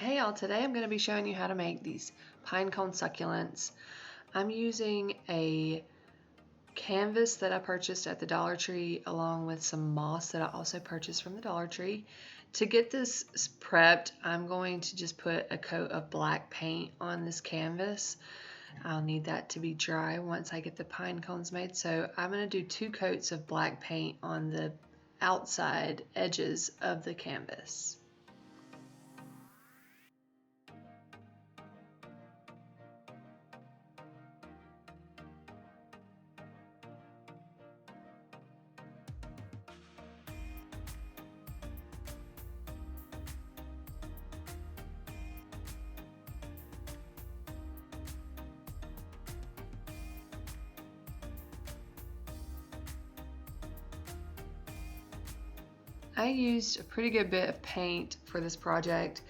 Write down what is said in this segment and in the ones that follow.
Hey y'all, today I'm going to be showing you how to make these pinecone succulents. I'm using a canvas that I purchased at the Dollar Tree along with some moss that I also purchased from the Dollar Tree. To get this prepped, I'm going to just put a coat of black paint on this canvas. I'll need that to be dry once I get the pine cones made. So I'm going to do 2 coats of black paint on the outside edges of the canvas. I used a pretty good bit of paint for this project.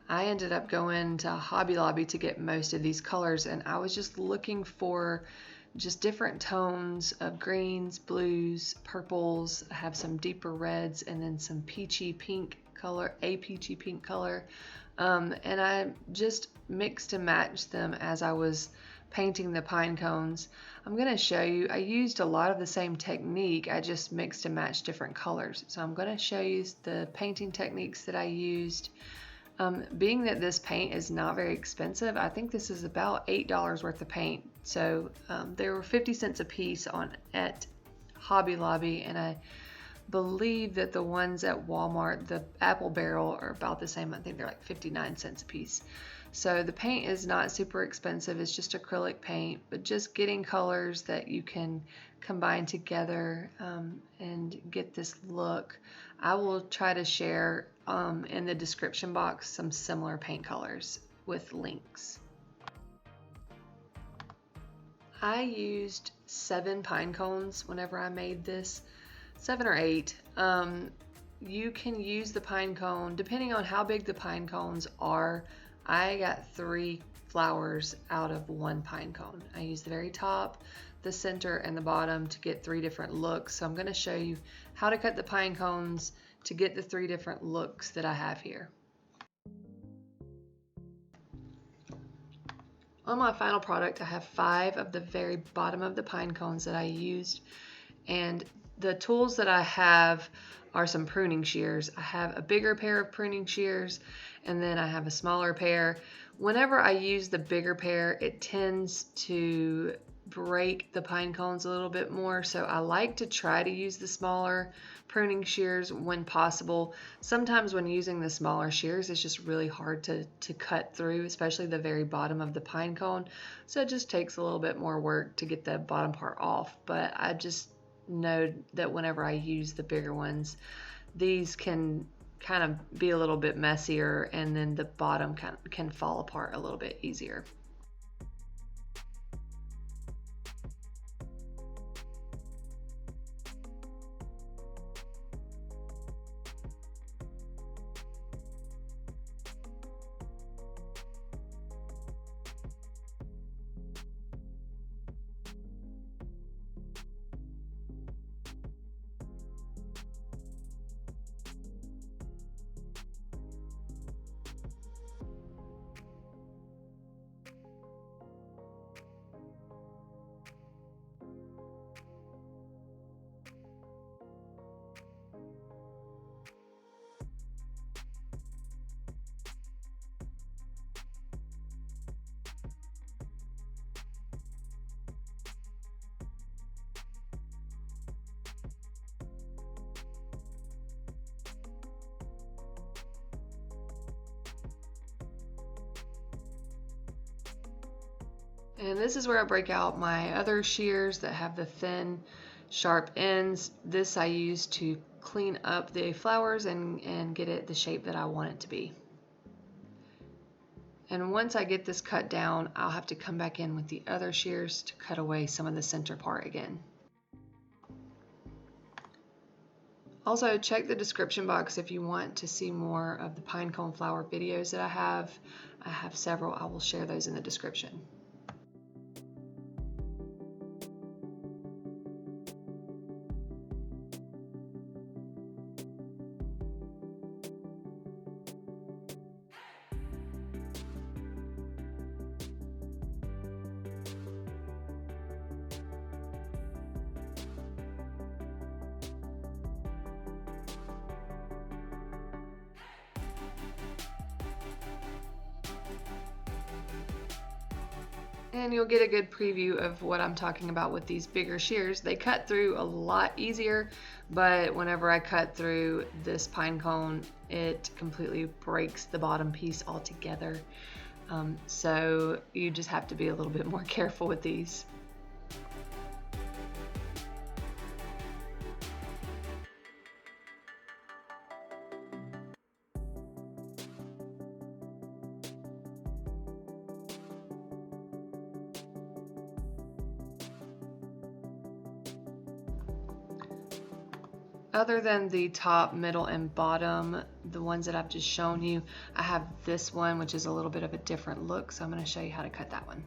I ended up going to Hobby Lobby to get most of these colors, and I was just looking for just different tones of greens, blues, purples. I have some deeper reds and then some peachy pink color, a peachy pink color. And I just mixed and matched them as I was painting the pine cones. I'm going to show you, I used a lot of the same technique, I just mixed and matched different colors. So I'm going to show you the painting techniques that I used. Being that this paint is not very expensive, I think this is about $8 worth of paint. So they were 50 cents a piece at Hobby Lobby, and I believe that the ones at Walmart, the apple barrel, are about the same. I think they're like 59 cents a piece. So the paint is not super expensive. It's just acrylic paint, but just getting colors that you can combine together and get this look. I will try to share in the description box some similar paint colors with links. I used 7 pine cones whenever I made this, 7 or 8. You can use the pine cone depending on how big the pine cones are. I got 3 flowers out of 1 pine cone. I used the very top, the center, and the bottom to get 3 different looks. So I'm going to show you how to cut the pine cones to get the 3 different looks that I have here. On my final product, I have 5 of the very bottom of the pine cones that I used, and the tools that I have are some pruning shears. I have a bigger pair of pruning shears, and then I have a smaller pair. Whenever I use the bigger pair, it tends to break the pine cones a little bit more, so I like to try to use the smaller pruning shears when possible. Sometimes when using the smaller shears, it's just really hard to cut through, especially the very bottom of the pine cone, so it just takes a little bit more work to get the bottom part off. But I just know that whenever I use the bigger ones, these can kind of be a little bit messier, and then the bottom can fall apart a little bit easier. And this is where I break out my other shears that have the thin, sharp ends. This I use to clean up the flowers and get it the shape that I want it to be. And once I get this cut down, I'll have to come back in with the other shears to cut away some of the center part again. Also, check the description box if you want to see more of the pinecone flower videos that I have. I have several. I will share those in the description. And you'll get a good preview of what I'm talking about with these bigger shears. They cut through a lot easier, but whenever I cut through this pine cone, it completely breaks the bottom piece altogether. So you just have to be a little bit more careful with these. Other than the top, middle, and bottom, the ones that I've just shown you, I have this one, which is a little bit of a different look, so I'm going to show you how to cut that one.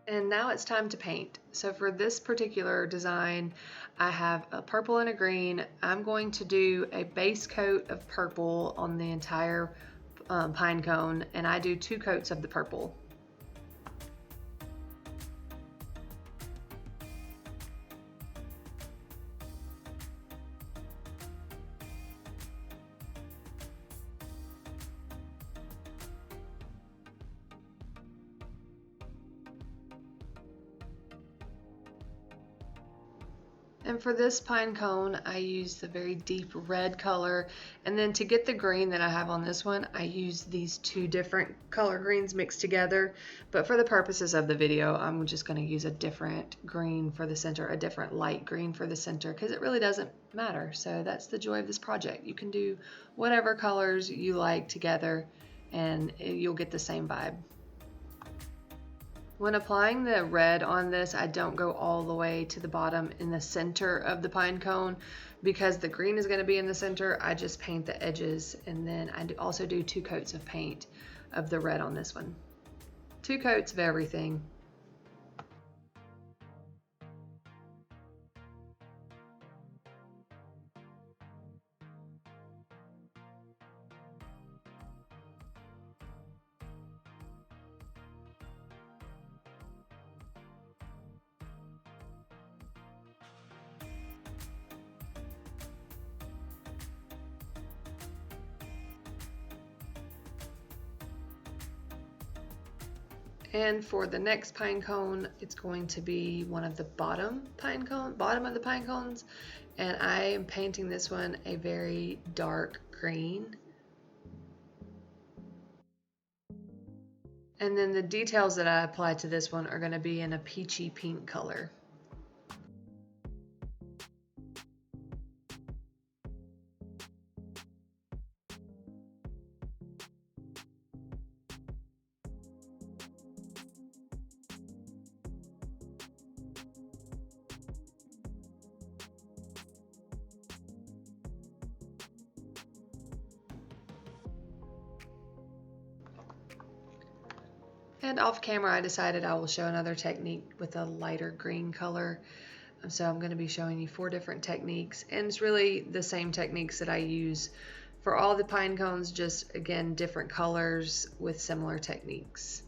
And now it's time to paint. So for this particular design, I have a purple and a green. I'm going to do a base coat of purple on the entire pine cone, and I do 2 coats of the purple. And for this pine cone, I use the very deep red color. And then to get the green that I have on this one, I use these 2 different color greens mixed together. But for the purposes of the video, I'm just going to use a different green for the center, a different light green for the center, because it really doesn't matter. So that's the joy of this project. You can do whatever colors you like together, and you'll get the same vibe. When applying the red on this, I don't go all the way to the bottom in the center of the pine cone because the green is going to be in the center. I just paint the edges, and then I also do 2 coats of paint of the red on this one. 2 coats of everything. And for the next pine cone, it's going to be one of the bottom of the pine cones, and I am painting this one a very dark green. And then the details that I apply to this one are going to be in a peachy pink color. And off camera, I decided I will show another technique with a lighter green color. So I'm going to be showing you 4 different techniques, and it's really the same techniques that I use for all the pine cones, just again different colors with similar techniques.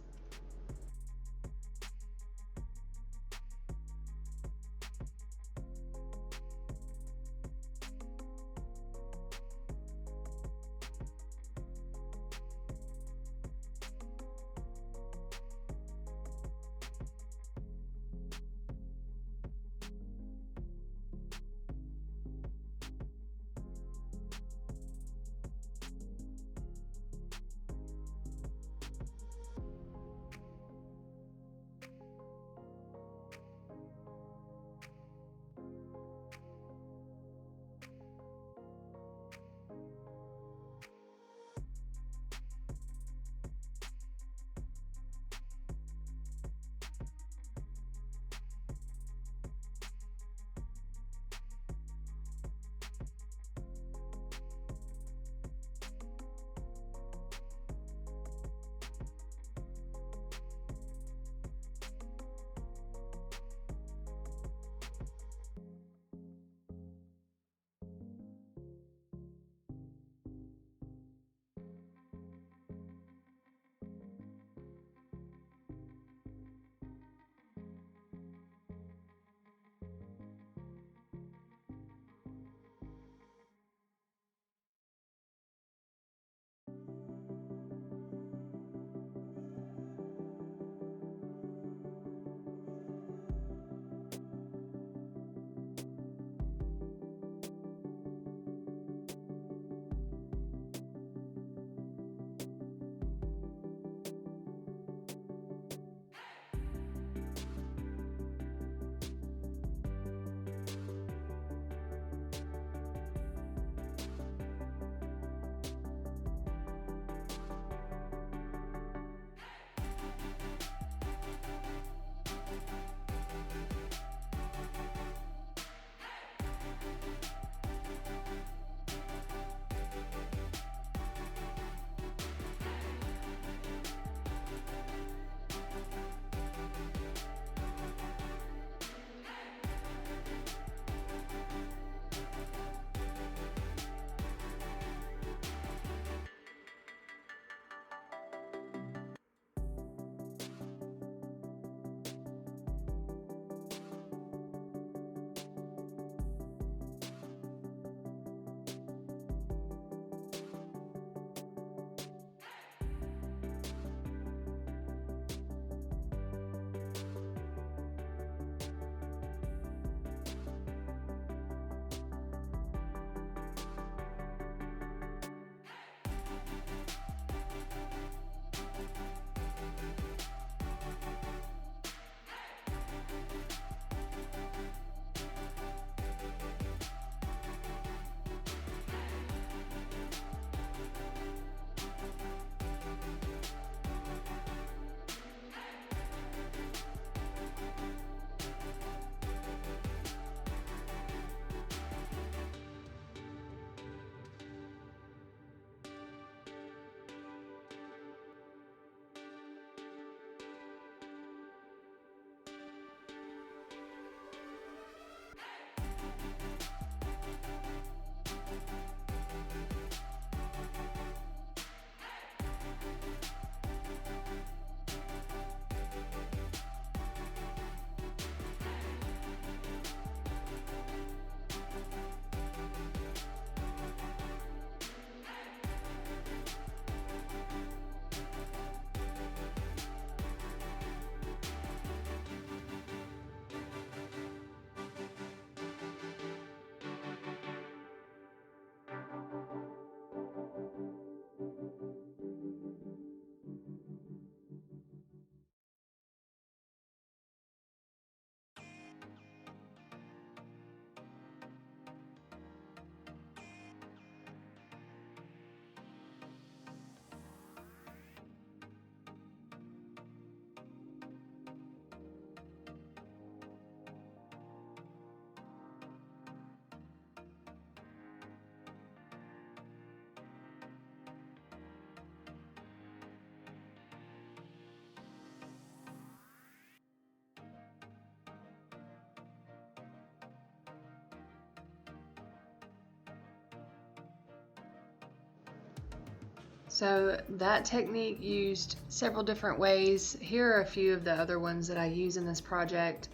So that technique used several different ways. Here are a few of the other ones that I use in this project.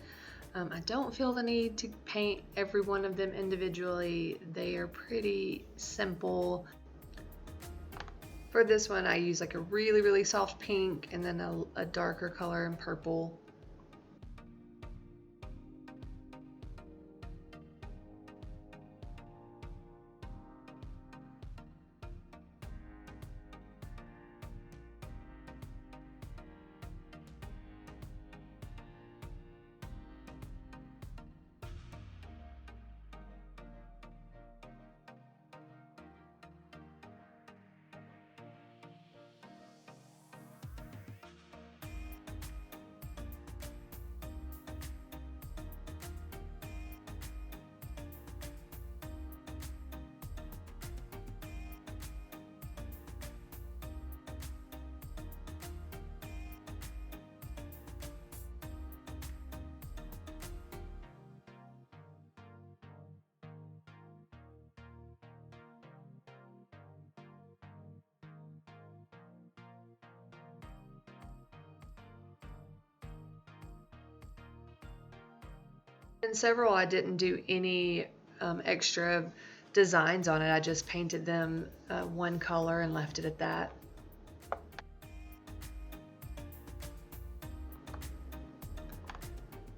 I don't feel the need to paint every one of them individually. They are pretty simple. For this one, I use like a really soft pink and then a darker color in purple. In several, I didn't do any extra designs on it. I just painted them one color and left it at that.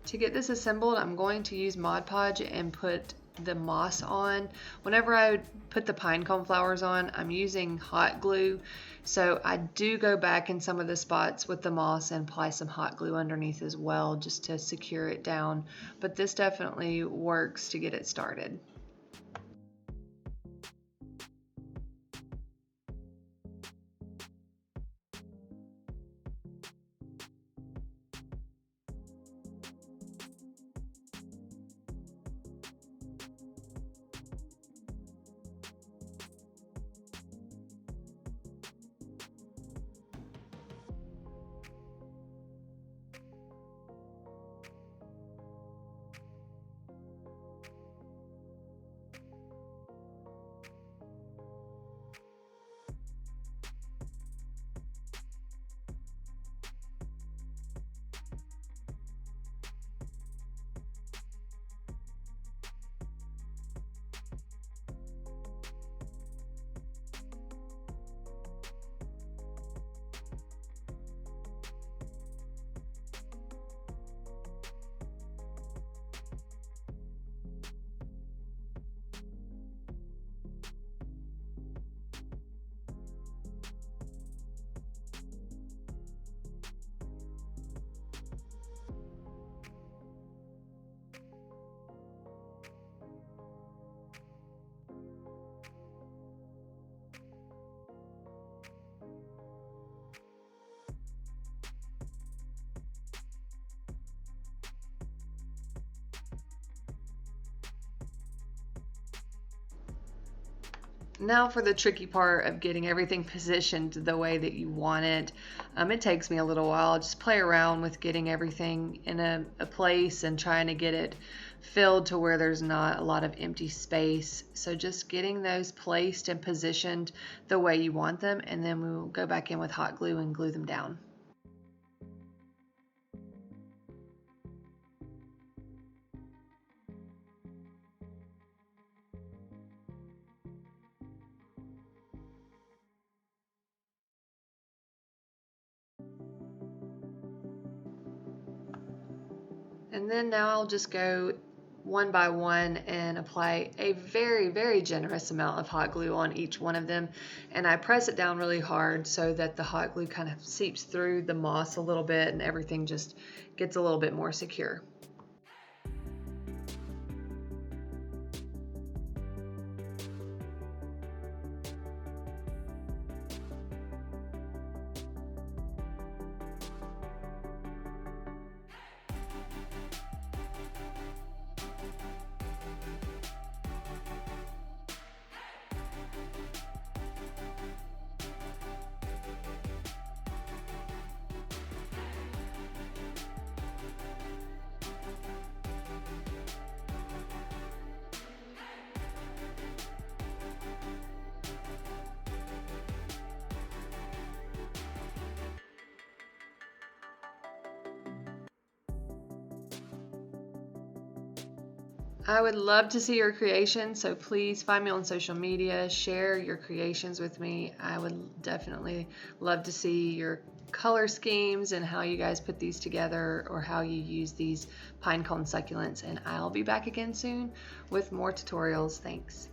To get this assembled, I'm going to use Mod Podge and put the moss on. Whenever I put the pinecone flowers on, I'm using hot glue. So I do go back in some of the spots with the moss and apply some hot glue underneath as well, just to secure it down. But this definitely works to get it started. Now for the tricky part of getting everything positioned the way that you want it. It takes me a little while. I just play around with getting everything in a place and trying to get it filled to where there's not a lot of empty space. So just getting those placed and positioned the way you want them, and then we will go back in with hot glue and glue them down. And then now I'll just go one by one and apply a very generous amount of hot glue on each one of them. And I press it down really hard so that the hot glue kind of seeps through the moss a little bit and everything just gets a little bit more secure. I would love to see your creations, so please find me on social media, share your creations with me. I would definitely love to see your color schemes and how you guys put these together, or how you use these pinecone succulents. And I'll be back again soon with more tutorials. Thanks.